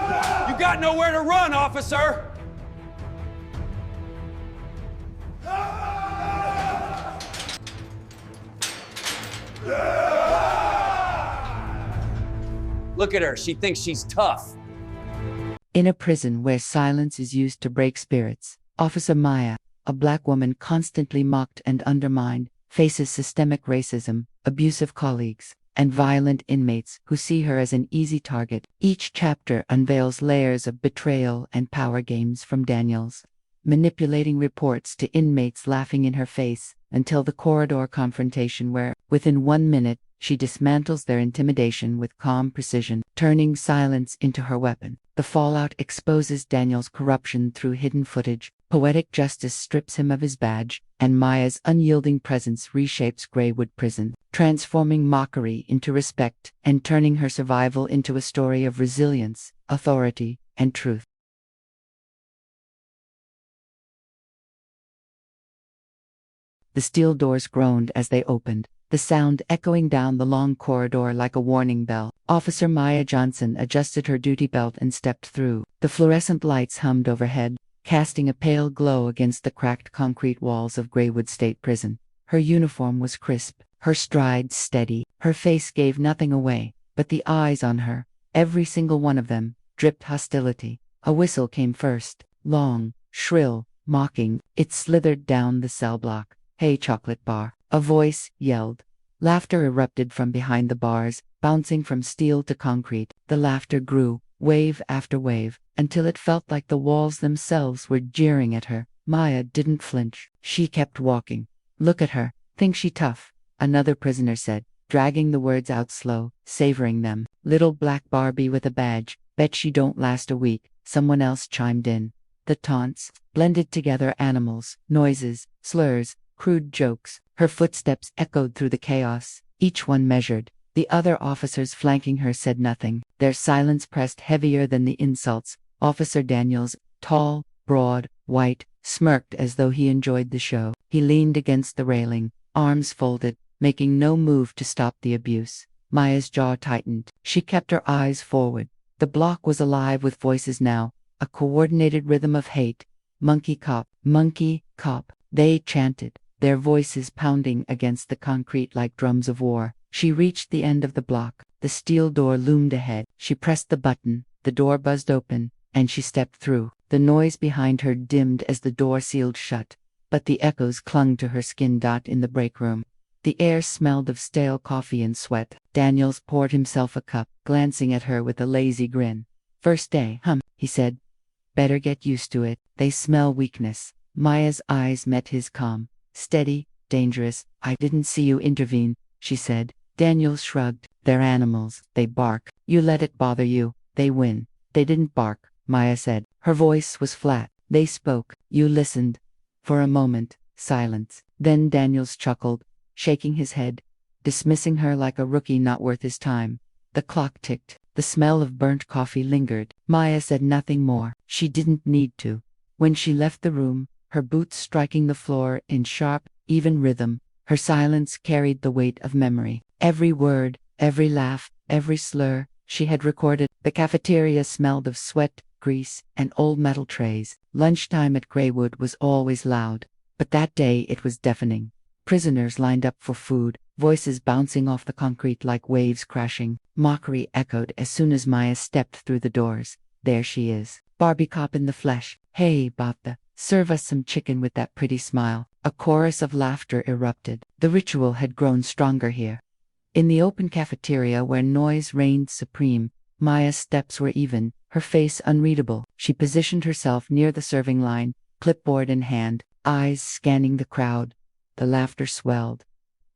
You got nowhere to run, officer! Look at her, she thinks she's tough. In a prison where silence is used to break spirits, Officer Maya, a black woman constantly mocked and undermined, faces systemic racism, abusive colleagues, and violent inmates who see her as an easy target. Each chapter unveils layers of betrayal and power games from Daniels, manipulating reports to inmates laughing in her face, until the corridor confrontation where, within 1 minute, she dismantles their intimidation with calm precision, turning silence into her weapon. The fallout exposes Daniel's corruption through hidden footage, poetic justice strips him of his badge, and Maya's unyielding presence reshapes Greywood Prison, transforming mockery into respect and turning her survival into a story of resilience, authority, and truth. The steel doors groaned as they opened, the sound echoing down the long corridor like a warning bell. Officer Maya Johnson adjusted her duty belt and stepped through. The fluorescent lights hummed overhead, casting a pale glow against the cracked concrete walls of Greywood State Prison. Her uniform was crisp, her stride steady, her face gave nothing away, but the eyes on her, every single one of them, dripped hostility. A whistle came first, long, shrill, mocking. It slithered down the cell block. "Hey, chocolate bar," a voice yelled. Laughter erupted from behind the bars, bouncing from steel to concrete. The laughter grew, wave after wave, until it felt like the walls themselves were jeering at her. Maya didn't flinch. She kept walking. "Look at her. Think she tough," another prisoner said, dragging the words out slow, savoring them. "Little black Barbie with a badge. Bet she don't last a week," someone else chimed in. The taunts blended together, animals, noises, slurs, crude jokes. Her footsteps echoed through the chaos, each one measured. The other officers flanking her said nothing. Their silence pressed heavier than the insults. Officer Daniels, tall, broad, white, smirked as though he enjoyed the show. He leaned against the railing, arms folded, making no move to stop the abuse. Maya's jaw tightened. She kept her eyes forward. The block was alive with voices now, a coordinated rhythm of hate. "Monkey cop, monkey cop," they chanted, their voices pounding against the concrete like drums of war. She reached the end of the block. The steel door loomed ahead. She pressed the button, the door buzzed open, and she stepped through. The noise behind her dimmed as the door sealed shut, but the echoes clung to her skin. In the break room, the air smelled of stale coffee and sweat. Daniels poured himself a cup, glancing at her with a lazy grin. "First day, he said. "Better get used to it. They smell weakness." Maya's eyes met his calm. "Steady, dangerous. I didn't see you intervene," she said. Daniels shrugged. "They're animals. They bark. You let it bother you. They win." "They didn't bark," Maya said. Her voice was flat. "They spoke. You listened." For a moment, silence. Then Daniels chuckled, shaking his head, dismissing her like a rookie not worth his time. The clock ticked. The smell of burnt coffee lingered. Maya said nothing more. She didn't need to. When she left the room, her boots striking the floor in sharp, even rhythm, her silence carried the weight of memory. Every word, every laugh, every slur, she had recorded. The cafeteria smelled of sweat, grease, and old metal trays. Lunchtime at Greywood was always loud, but that day it was deafening. Prisoners lined up for food, voices bouncing off the concrete like waves crashing. Mockery echoed as soon as Maya stepped through the doors. "There she is. Barbie cop in the flesh. Hey, Bapta. Serve us some chicken with that pretty smile." A chorus of laughter erupted. The ritual had grown stronger here. In the open cafeteria where noise reigned supreme, Maya's steps were even, her face unreadable. She positioned herself near the serving line, clipboard in hand, eyes scanning the crowd. The laughter swelled.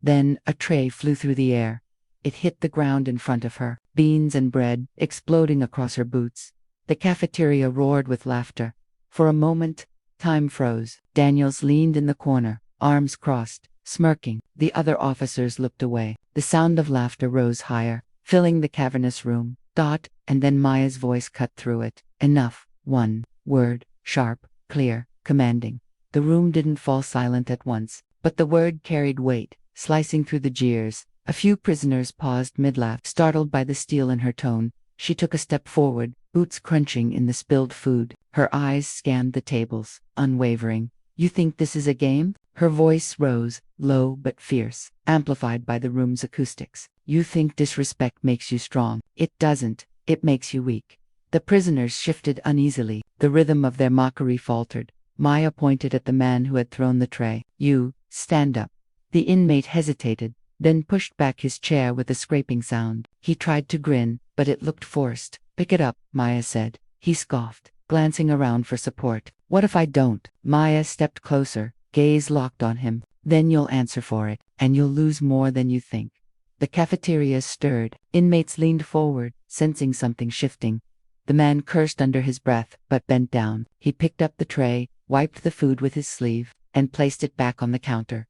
Then a tray flew through the air. It hit the ground in front of her, beans and bread exploding across her boots. The cafeteria roared with laughter. For a moment, time froze. Daniels leaned in the corner, arms crossed, smirking. The other officers looked away. The sound of laughter rose higher, filling the cavernous room. And then Maya's voice cut through it. "Enough." One word, sharp, clear, commanding. The room didn't fall silent at once, but the word carried weight, slicing through the jeers. A few prisoners paused mid-laugh, startled by the steel in her tone. She took a step forward, boots crunching in the spilled food. Her eyes scanned the tables, unwavering. You think this is a game? Her voice rose, low but fierce, amplified by the room's acoustics. You think disrespect makes you strong. It doesn't. It makes you weak. The prisoners shifted uneasily. The rhythm of their mockery faltered. Maya pointed at the man who had thrown the tray. You, stand up. The inmate hesitated, then pushed back his chair with a scraping sound. He tried to grin, but it looked forced. Pick it up, Maya said. He scoffed, glancing around for support. What if I don't? Maya stepped closer, gaze locked on him. Then you'll answer for it, and you'll lose more than you think. The cafeteria stirred. Inmates leaned forward, sensing something shifting. The man cursed under his breath, but bent down. He picked up the tray, wiped the food with his sleeve, and placed it back on the counter.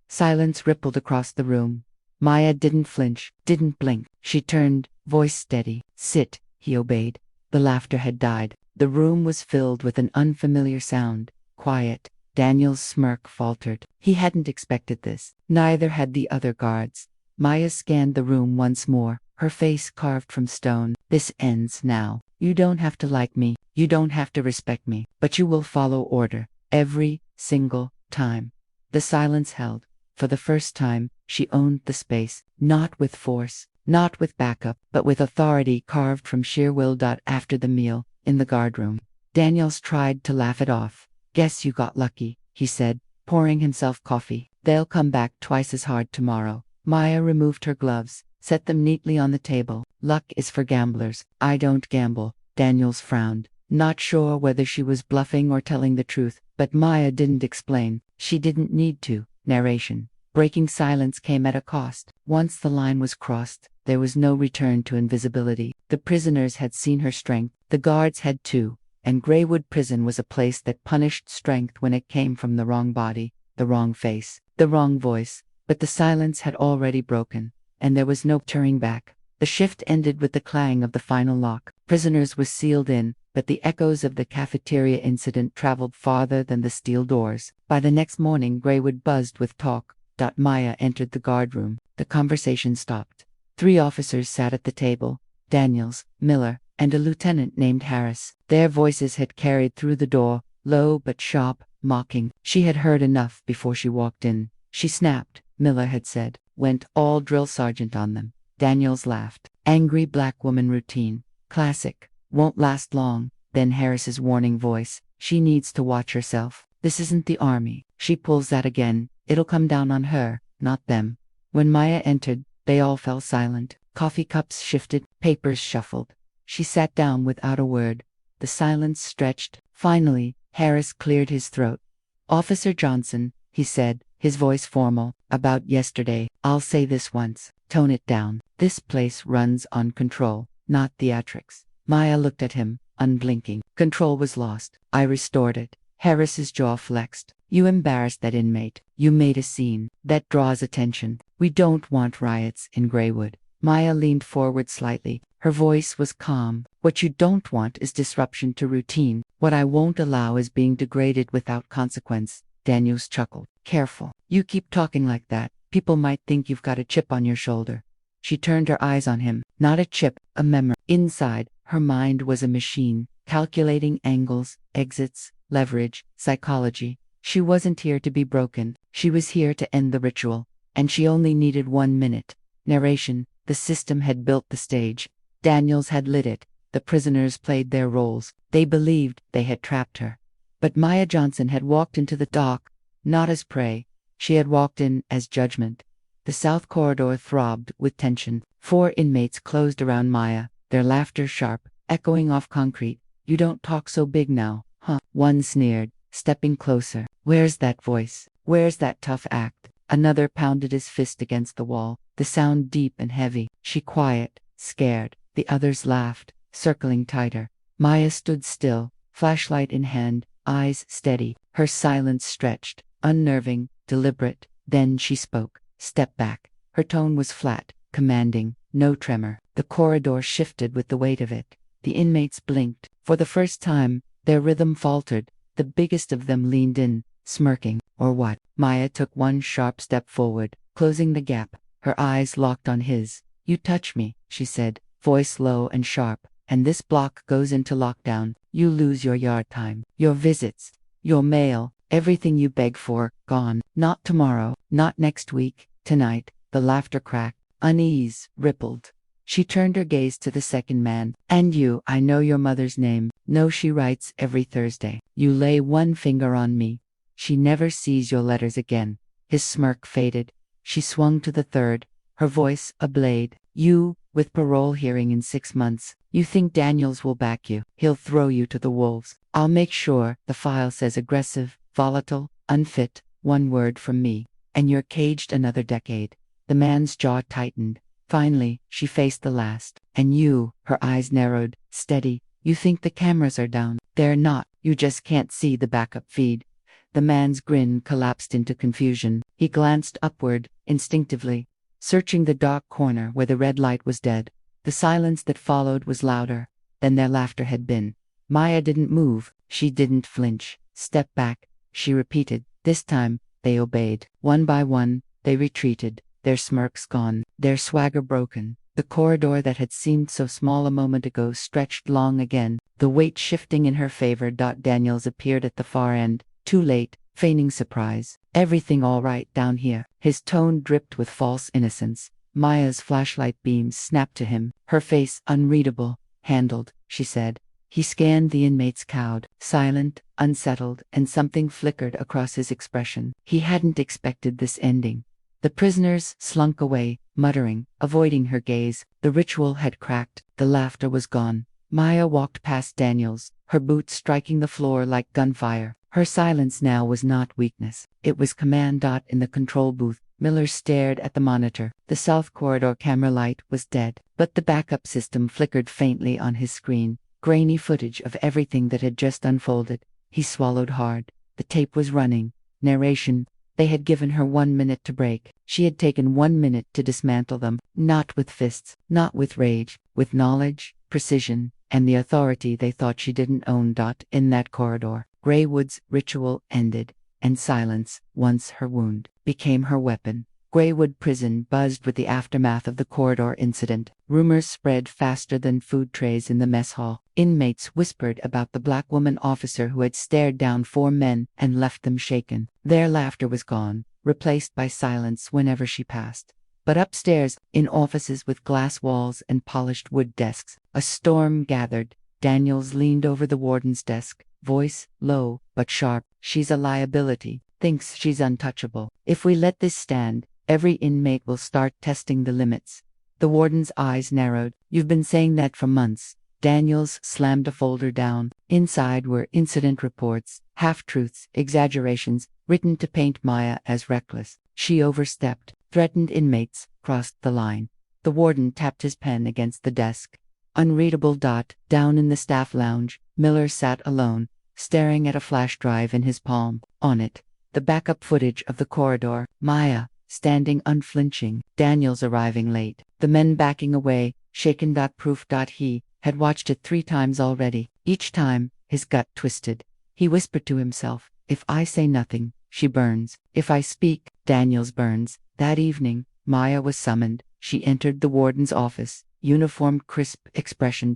Silence rippled across the room. Maya didn't flinch, didn't blink. She turned, voice steady. Sit, he obeyed. The laughter had died. The room was filled with an unfamiliar sound. Quiet. Daniel's smirk faltered. He hadn't expected this. Neither had the other guards. Maya scanned the room once more, her face carved from stone. This ends now. You don't have to like me. You don't have to respect me. But you will follow order. Every single time. The silence held. For the first time, she owned the space. Not with force. Not with backup, but with authority carved from sheer will. After the meal, in the guardroom, Daniels tried to laugh it off. Guess you got lucky, he said, pouring himself coffee. They'll come back twice as hard tomorrow. Maya removed her gloves, set them neatly on the table. Luck is for gamblers. I don't gamble. Daniels frowned, not sure whether she was bluffing or telling the truth, but Maya didn't explain. She didn't need to. Narration. Breaking silence came at a cost. Once the line was crossed, there was no return to invisibility. The prisoners had seen her strength. The guards had too. And Greywood Prison was a place that punished strength when it came from the wrong body, the wrong face, the wrong voice. But the silence had already broken, and there was no turning back. The shift ended with the clang of the final lock. Prisoners were sealed in, but the echoes of the cafeteria incident traveled farther than the steel doors. By the next morning, Greywood buzzed with talk. Maya entered the guardroom. The conversation stopped. 3 officers sat at the table: Daniels, Miller, and a lieutenant named Harris. Their voices had carried through the door, low but sharp, mocking. She had heard enough before she walked in. She snapped, Miller had said. Went all drill sergeant on them. Daniels laughed. Angry black woman routine. Classic. Won't last long. Then Harris's warning voice. She needs to watch herself. This isn't the army. She pulls that again. It'll come down on her, not them. When Maya entered, they all fell silent. Coffee cups shifted, papers shuffled. She sat down without a word. The silence stretched. Finally, Harris cleared his throat. Officer Johnson, he said, his voice formal, about yesterday. I'll say this once. Tone it down. This place runs on control, not theatrics. Maya looked at him, unblinking. Control was lost. I restored it. Harris's jaw flexed. You embarrassed that inmate. You made a scene. That draws attention. We don't want riots in Greywood. Maya leaned forward slightly. Her voice was calm. What you don't want is disruption to routine. What I won't allow is being degraded without consequence. Daniels chuckled. Careful. You keep talking like that. People might think you've got a chip on your shoulder. She turned her eyes on him. Not a chip, a memory. Inside, her mind was a machine, calculating angles, exits, leverage, psychology. She wasn't here to be broken. She was here to end the ritual. And she only needed 1 minute. Narration. The system had built the stage. Daniels had lit it. The prisoners played their roles. They believed they had trapped her. But Maya Johnson had walked into the dock, not as prey. She had walked in as judgment. The south corridor throbbed with tension. 4 inmates closed around Maya, their laughter sharp, echoing off concrete. You don't talk so big now, huh? One sneered, stepping closer. Where's that voice? Where's that tough act? Another pounded his fist against the wall, the sound deep and heavy. She quiet, scared. The others laughed, circling tighter. Maya stood still, flashlight in hand, eyes steady. Her silence stretched, unnerving, deliberate. Then she spoke. Step back. Her tone was flat, commanding, no tremor. The corridor shifted with the weight of it. The inmates blinked. For the first time, their rhythm faltered. The biggest of them leaned in, smirking. Or what? Maya took 1 sharp step forward, closing the gap. Her eyes locked on his. You touch me, she said, voice low and sharp, and this block goes into lockdown, you lose your yard time, your visits, your mail, everything you beg for, gone. Not tomorrow, not next week, tonight. The laughter cracked. Unease rippled. She turned her gaze to the second man. And you, I know your mother's name. No, she writes every Thursday. You lay one finger on me. She never sees your letters again. His smirk faded. She swung to the third, her voice a blade. You, with parole hearing in 6 months, you think Daniels will back you. He'll throw you to the wolves. I'll make sure. The file says aggressive, volatile, unfit, one word from me. And you're caged another decade. The man's jaw tightened. Finally, she faced the last. And you, her eyes narrowed, steady. You think the cameras are down. They're not. You just can't see the backup feed. The man's grin collapsed into confusion. He glanced upward, instinctively, searching the dark corner where the red light was dead. The silence that followed was louder than their laughter had been. Maya didn't move. She didn't flinch. Step back, she repeated. This time, they obeyed. One by one, they retreated, their smirks gone, their swagger broken. The corridor that had seemed so small a moment ago stretched long again, the weight shifting in her favor. Daniels appeared at the far end, too late, feigning surprise. Everything all right down here? His tone dripped with false innocence. Maya's flashlight beams snapped to him, her face unreadable. Handled, she said. He scanned the inmates, cowed, silent, unsettled, and something flickered across his expression. He hadn't expected this ending. The prisoners slunk away, muttering, avoiding her gaze. The ritual had cracked, the laughter was gone. Maya walked past Daniels, her boots striking the floor like gunfire. Her silence now was not weakness, it was command. In the control booth, Miller stared at the monitor. The south corridor camera light was dead, but the backup system flickered faintly on his screen. Grainy footage of everything that had just unfolded. He swallowed hard. The tape was running. Narration. They had given her 1 minute to break. She had taken 1 minute to dismantle them, not with fists, not with rage, with knowledge, precision, and the authority they thought she didn't own. In that corridor, Greywood's ritual ended, and silence, once her wound, became her weapon. Greywood Prison buzzed with the aftermath of the corridor incident. Rumors spread faster than food trays in the mess hall. Inmates whispered about the black woman officer who had stared down 4 men and left them shaken. Their laughter was gone, replaced by silence whenever she passed. But upstairs, in offices with glass walls and polished wood desks, a storm gathered. Daniels leaned over the warden's desk, voice low but sharp. She's a liability. Thinks she's untouchable. If we let this stand, every inmate will start testing the limits. The warden's eyes narrowed. You've been saying that for months. Daniels slammed a folder down. Inside were incident reports, half-truths, exaggerations, written to paint Maya as reckless. She overstepped, threatened inmates, crossed the line. The warden tapped his pen against the desk. Unreadable. Down in the staff lounge, Miller sat alone, staring at a flash drive in his palm. On it, the backup footage of the corridor. Maya, standing unflinching. Daniels arriving late. The men backing away, shaken. Proof. He had watched it 3 times already. Each time, his gut twisted. He whispered to himself, if I say nothing, she burns. If I speak, Daniels burns. That evening, Maya was summoned. She entered the warden's office, uniformed, crisp expression.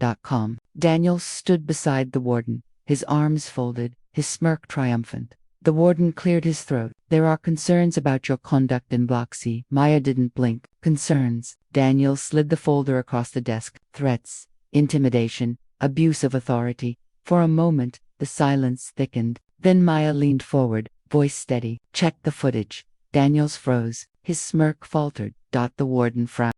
Daniels stood beside the warden, his arms folded, his smirk triumphant. The warden cleared his throat. There are concerns about your conduct in Block C. Maya didn't blink. Concerns. Daniels slid the folder across the desk. Threats. Intimidation. Abuse of authority. For a moment, the silence thickened. Then Maya leaned forward, voice steady. Check the footage. Daniels froze. His smirk faltered. The warden frowned.